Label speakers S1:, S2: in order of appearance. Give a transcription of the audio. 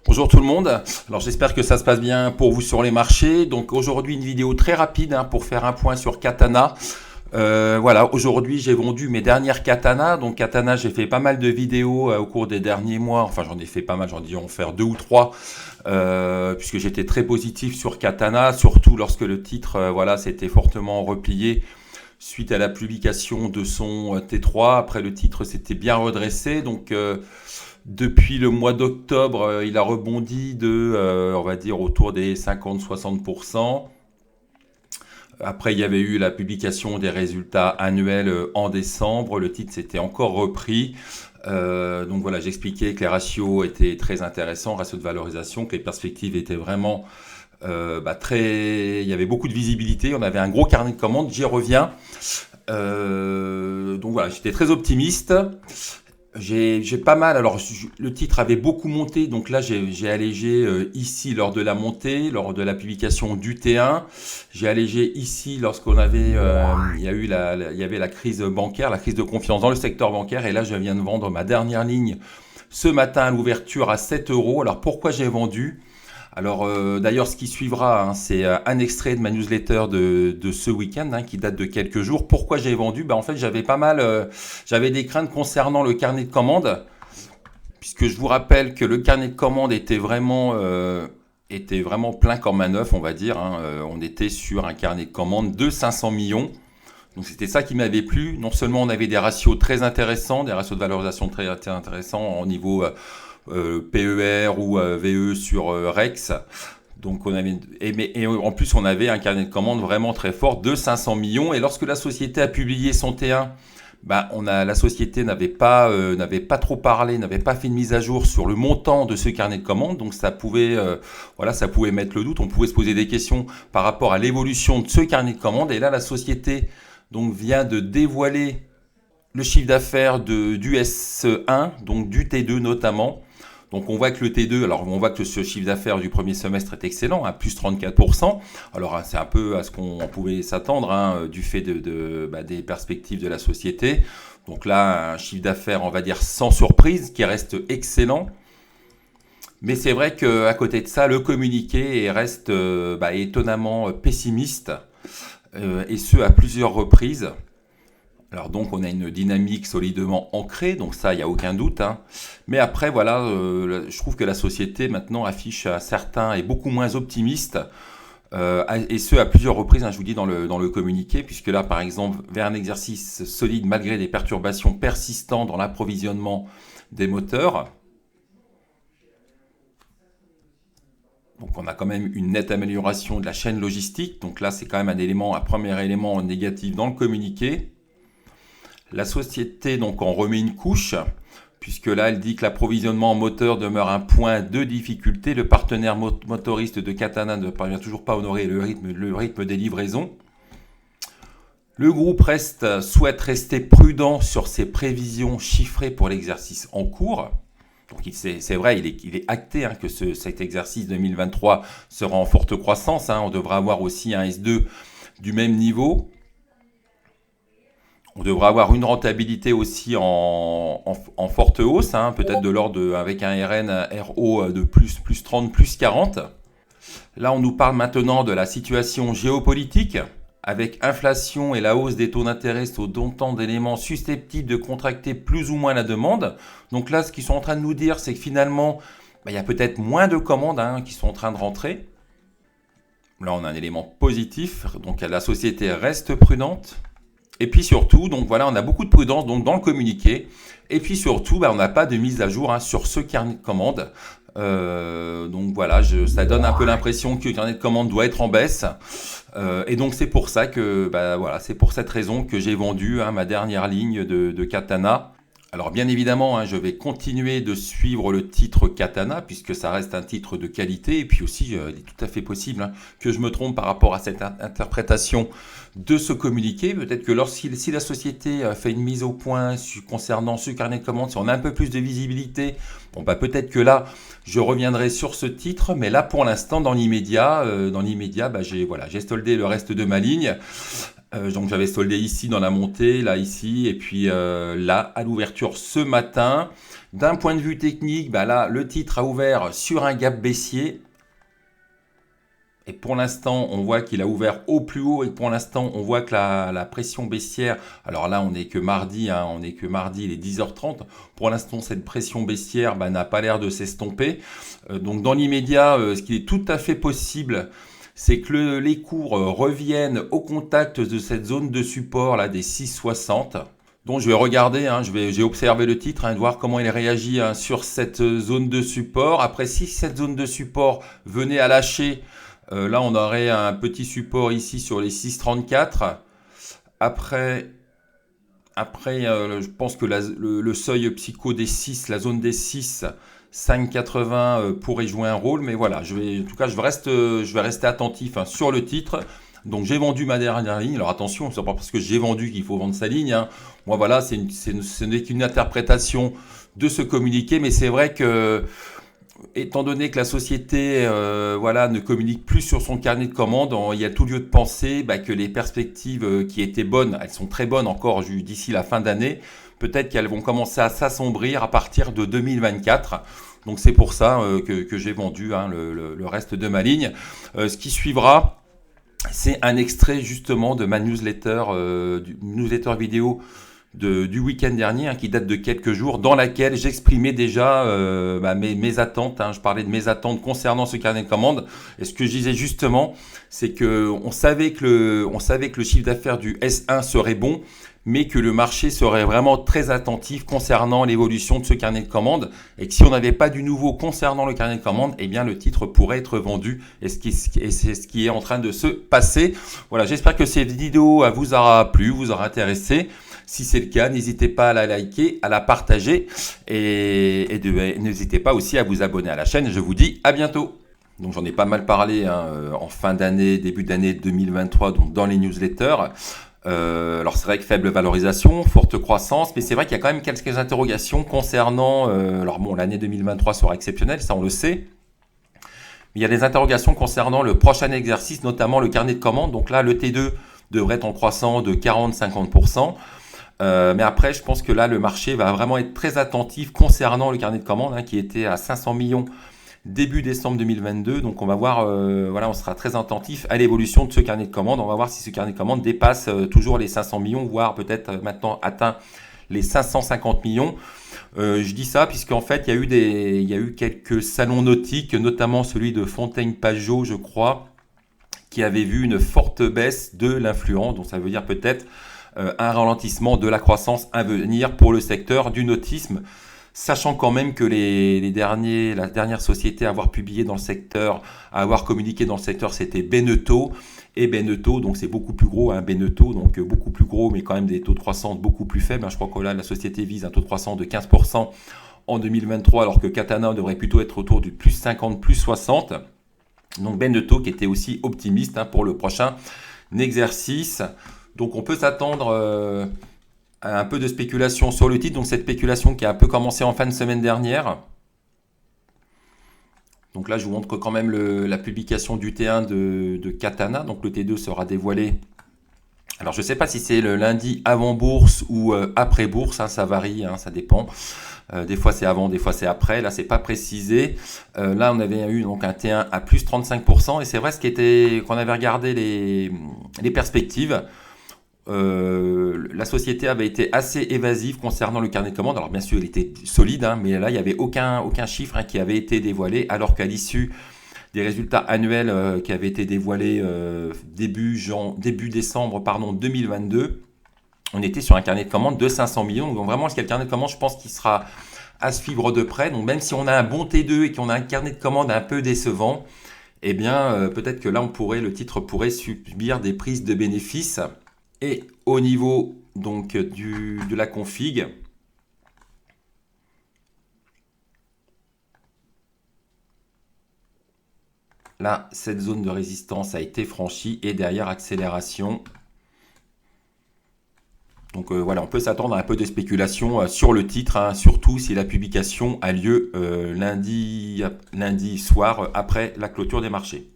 S1: Bonjour tout le monde. Alors j'espère que ça se passe bien pour vous sur les marchés. Donc aujourd'hui une vidéo très rapide pour faire un point sur Katana. Voilà, aujourd'hui j'ai vendu mes dernières Katana. Donc Katana, j'ai fait pas mal de vidéos au cours des derniers mois. Enfin j'en ai fait pas mal, j'en ai dû en faire 2 ou 3. Puisque j'étais très positif sur Katana, surtout lorsque le titre voilà, s'était fortement replié suite à la publication de son T3. Après le titre s'était bien redressé. Donc depuis le mois d'octobre, il a rebondi de, on va dire, autour des 50-60%. Après, il y avait eu la publication des résultats annuels en décembre. Le titre s'était encore repris. Donc voilà, j'expliquais que les ratios étaient très intéressants, ratios de valorisation, que les perspectives étaient vraiment très... Il y avait beaucoup de visibilité. On avait un gros carnet de commandes. J'y reviens. Donc voilà, j'étais très optimiste. J'ai pas mal, alors le titre avait beaucoup monté, donc là j'ai allégé ici lors de la montée, lors de la publication du T1. J'ai allégé ici lorsqu'on avait, il y a eu il y avait la crise bancaire, la crise de confiance dans le secteur bancaire, et là je viens de vendre ma dernière ligne ce matin à l'ouverture à 7 euros. Alors pourquoi j'ai vendu? Alors d'ailleurs ce qui suivra, c'est un extrait de ma newsletter de ce week-end qui date de quelques jours. Pourquoi j'ai vendu? En fait j'avais pas mal, j'avais des craintes concernant le carnet de commandes, puisque je vous rappelle que le carnet de commandes était vraiment plein comme un œuf, on va dire. On était sur un carnet de commandes de 500 millions. Donc c'était ça qui m'avait plu. Non seulement on avait des ratios très intéressants, des ratios de valorisation très intéressants au niveau PER ou VE sur Rex. Donc on avait, et en plus on avait un carnet de commandes vraiment très fort de 500 millions. Et lorsque la société a publié son T1, la société n'avait pas trop parlé, n'avait pas fait une mise à jour sur le montant de ce carnet de commandes. Donc ça pouvait mettre le doute. On pouvait se poser des questions par rapport à l'évolution de ce carnet de commandes. Et là la société donc vient de dévoiler le chiffre d'affaires du S1, donc du T2 notamment. Donc on voit que le T2, alors on voit que ce chiffre d'affaires du premier semestre est excellent, plus 34%. Alors c'est un peu à ce qu'on pouvait s'attendre du fait des perspectives de la société. Donc là, un chiffre d'affaires, on va dire sans surprise, qui reste excellent. Mais c'est vrai qu'à côté de ça, le communiqué reste étonnamment pessimiste, et ce à plusieurs reprises. Alors donc on a une dynamique solidement ancrée, donc ça il n'y a aucun doute. Mais après voilà, je trouve que la société maintenant affiche un certain et beaucoup moins optimiste, et ce à plusieurs reprises, je vous dis dans le communiqué, puisque là par exemple vers un exercice solide malgré des perturbations persistantes dans l'approvisionnement des moteurs. Donc on a quand même une nette amélioration de la chaîne logistique, donc là c'est quand même un premier élément négatif dans le communiqué. La société donc en remet une couche, puisque là elle dit que l'approvisionnement en moteur demeure un point de difficulté. Le partenaire motoriste de Katana ne parvient toujours pas à honorer le rythme des livraisons. Le groupe souhaite rester prudent sur ses prévisions chiffrées pour l'exercice en cours. Donc c'est vrai, il est acté que cet exercice 2023 sera en forte croissance. On devra avoir aussi un S2 du même niveau. On devra avoir une rentabilité aussi en forte hausse, peut-être de l'ordre avec un RO de plus 30, plus 40. Là, on nous parle maintenant de la situation géopolitique, avec inflation et la hausse des taux d'intérêt sont autant d'éléments susceptibles de contracter plus ou moins la demande. Donc là, ce qu'ils sont en train de nous dire, c'est que finalement, il y a peut-être moins de commandes qui sont en train de rentrer. Là, on a un élément positif, donc la société reste prudente. Et puis surtout, donc voilà, on a beaucoup de prudence donc dans le communiqué. Et puis surtout, on n'a pas de mise à jour sur ce carnet de commandes. Donc voilà, ça donne un peu l'impression que le carnet de commandes doit être en baisse. Et donc c'est pour ça que, c'est pour cette raison que j'ai vendu ma dernière ligne de Katana. Alors bien évidemment, je vais continuer de suivre le titre Katana, puisque ça reste un titre de qualité, et puis aussi il est tout à fait possible que je me trompe par rapport à cette interprétation de ce communiqué. Peut-être que si la société fait une mise au point concernant ce carnet de commandes, si on a un peu plus de visibilité, peut-être que là je reviendrai sur ce titre, mais là pour l'instant dans l'immédiat, j'ai soldé le reste de ma ligne. Donc j'avais soldé ici dans la montée, là ici, et puis là à l'ouverture ce matin. D'un point de vue technique, bah là le titre a ouvert sur un gap baissier. Et pour l'instant, on voit qu'il a ouvert au plus haut et pour l'instant, on voit que la pression baissière, alors là, on n'est que mardi, hein, on n'est que mardi, il est 10h30. Pour l'instant, cette pression baissière bah, n'a pas l'air de s'estomper. Donc dans l'immédiat, ce qui est tout à fait possible, c'est que les cours reviennent au contact de cette zone de support là des 6,60. Donc je vais regarder, hein, j'ai observé le titre, hein, de voir comment il réagit hein, sur cette zone de support. Après, si cette zone de support venait à lâcher, là on aurait un petit support ici sur les 6,34. Après, je pense que le seuil psycho des 6, la zone des 6, 5,80 pourrait jouer un rôle. Mais voilà, en tout cas, je vais rester attentif hein, sur le titre. Donc j'ai vendu ma dernière ligne. Alors attention, c'est pas parce que j'ai vendu qu'il faut vendre sa ligne, hein. Moi voilà, ce n'est qu'une interprétation de ce communiqué, mais c'est vrai que étant donné que la société voilà, ne communique plus sur son carnet de commandes, il y a tout lieu de penser bah, que les perspectives qui étaient bonnes, elles sont très bonnes encore d'ici la fin d'année. Peut-être qu'elles vont commencer à s'assombrir à partir de 2024. Donc c'est pour ça que j'ai vendu hein, le reste de ma ligne. Ce qui suivra, c'est un extrait justement de ma newsletter, newsletter vidéo du week-end dernier, hein, qui date de quelques jours, dans laquelle j'exprimais déjà bah, mes attentes. Hein. Je parlais de mes attentes concernant ce carnet de commandes. Et ce que je disais justement, c'est que on savait que le chiffre d'affaires du S1 serait bon, mais que le marché serait vraiment très attentif concernant l'évolution de ce carnet de commandes, et que si on n'avait pas du nouveau concernant le carnet de commandes, eh bien le titre pourrait être vendu, et c'est ce qui est en train de se passer. Voilà, j'espère que cette vidéo vous aura plu, vous aura intéressé. Si c'est le cas, n'hésitez pas à la liker, à la partager, et n'hésitez pas aussi à vous abonner à la chaîne. Je vous dis à bientôt. Donc j'en ai pas mal parlé hein, en fin d'année, début d'année 2023, donc dans les newsletters. Alors c'est vrai que faible valorisation, forte croissance, mais c'est vrai qu'il y a quand même quelques interrogations concernant, alors bon, l'année 2023 sera exceptionnelle, ça on le sait, mais il y a des interrogations concernant le prochain exercice, notamment le carnet de commandes. Donc là, le T2 devrait être en croissance de 40-50%. Mais après, je pense que là, le marché va vraiment être très attentif concernant le carnet de commandes, hein, qui était à 500 millions début décembre 2022. Donc on va voir, voilà, on sera très attentif à l'évolution de ce carnet de commandes. On va voir si ce carnet de commandes dépasse toujours les 500 millions, voire peut-être maintenant atteint les 550 millions. Je dis ça puisqu'en fait, il y a eu quelques salons nautiques, notamment celui de Fontaine-Pajot, je crois, qui avait vu une forte baisse de l'influence. Donc ça veut dire peut-être un ralentissement de la croissance à venir pour le secteur du nautisme. Sachant quand même que la dernière société à avoir publié dans le secteur, à avoir communiqué dans le secteur, c'était Beneteau. Et Beneteau, donc c'est beaucoup plus gros, hein, Beneteau, donc beaucoup plus gros, mais quand même des taux de croissance beaucoup plus faibles. Hein. Je crois que là, la société vise un taux de croissance de 15% en 2023, alors que Katana devrait plutôt être autour du plus 50, plus 60. Donc Beneteau qui était aussi optimiste hein, pour le prochain exercice. Donc on peut s'attendre un peu de spéculation sur le titre, donc cette spéculation qui a un peu commencé en fin de semaine dernière. Donc là, je vous montre quand même la publication du T1 de Katana. Donc le T2 sera dévoilé. Alors je ne sais pas si c'est le lundi avant bourse ou après bourse, hein, ça varie, hein, ça dépend. Des fois c'est avant, des fois c'est après. Là, c'est pas précisé. Là, on avait eu donc un T1 à plus 35%. Et c'est vrai qu'on avait regardé les perspectives. La société avait été assez évasive concernant le carnet de commandes. Alors bien sûr, il était solide, hein, mais là, il n'y avait aucun chiffre hein, qui avait été dévoilé, alors qu'à l'issue des résultats annuels qui avaient été dévoilés début décembre 2022, on était sur un carnet de commandes de 500 millions. Donc vraiment, le carnet de commandes, je pense qu'il sera à suivre de près. Donc même si on a un bon T2 et qu'on a un carnet de commandes un peu décevant, eh bien peut-être que là, le titre pourrait subir des prises de bénéfices. Et au niveau donc de la config, là, cette zone de résistance a été franchie et derrière accélération. Donc voilà, on peut s'attendre à un peu de spéculation sur le titre, hein, surtout si la publication a lieu lundi soir après la clôture des marchés.